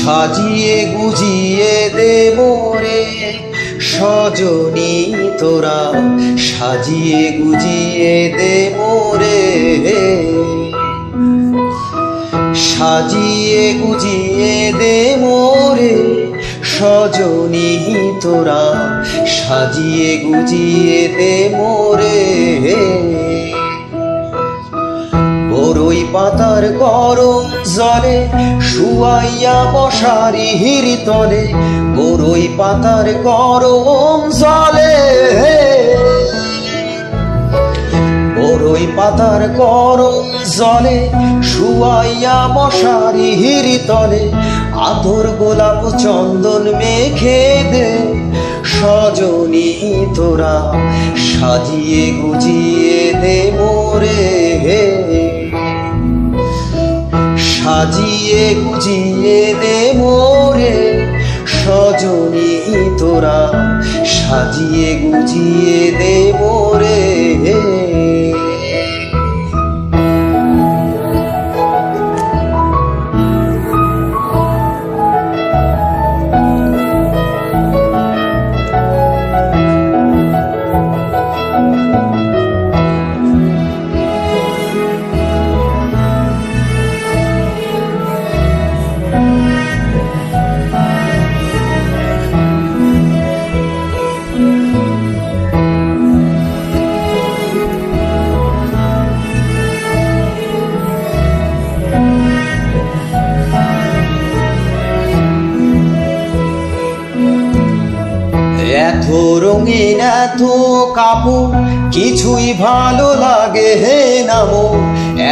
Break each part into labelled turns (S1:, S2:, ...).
S1: সাজিয়ে গুজিয়ে দে মোরে সজনী তোরা, সাজিয়ে গুজিয়ে দে মোরে, সাজিয়ে গুজিয়ে দে মোরে সজনী তোরা, সাজিয়ে গুজিয়ে দে মোরে। বরই পাতার গরম জলে শুয়াইয়া মশারির তলে, বরই পাতার গরম জলে, বরই পাতার গরম জলে শুয়াইয়া মশারির তলে, আতর গোলাপ চন্দন মেখে দে সজনী তোরা, সাজিয়ে গুজিয়ে দে মোরে, সাজিয়ে গুজিয়ে দে মোরে সজনী তোরা, সাজিয়ে গুজিয়ে দে মোরে। এত রঙিন এত কাপড় কিছুই ভালো লাগে হে নামো,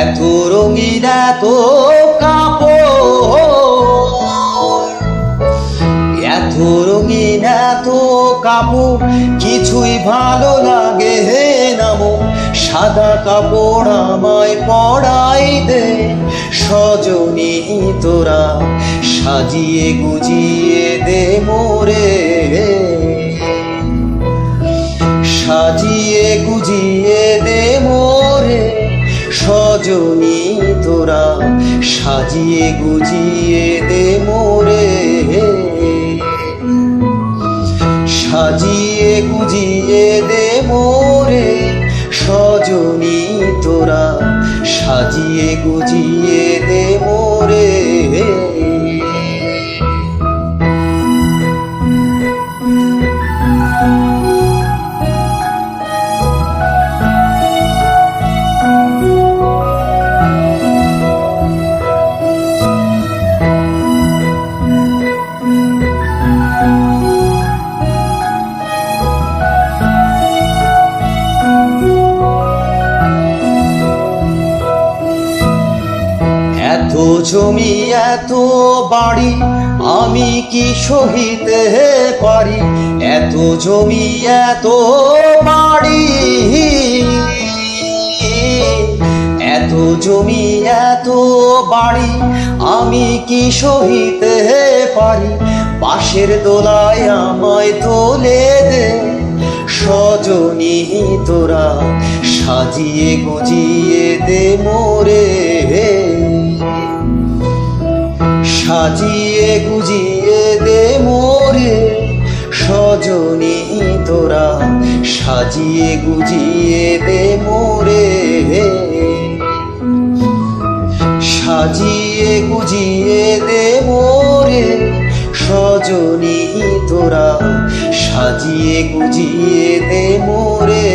S1: এত রঙিন এত কাপড়, এত রঙিন এত কাপড় কিছুই ভালো লাগে হে নামো, সাদা কাপড় আমায় পরাই দে সজনী তোরা, সাজিয়ে গুজিয়ে দে মোরে, সাজিয়ে গুজিয়ে দে মোরে সজনী তোরা, সাজিয়ে গুজিয়ে দে মোরে, সাজিয়ে গুজিয়ে দে মোরে সজনী তোরা, সাজিয়ে গুজিয়ে দে মোরে। এত জমি এত বাড়ি আমি কি সহিতে পারি, এত জমি এত বাড়ি, এত জমি এত বাড়ি আমি কি সহিতে পারি, পাশের দোলায় আমায় তোলে দে সজনী তোরা, সাজিয়ে গুজিয়ে দে মোরে, সাজিয়ে গুজিয়ে দে মোরে সজনী তোরা, সাজিয়ে গুজিয়ে দে মোরে, সাজিয়ে গুজিয়ে দে মোরে সজনী তোরা, সাজিয়ে গুজিয়ে দে মোরে।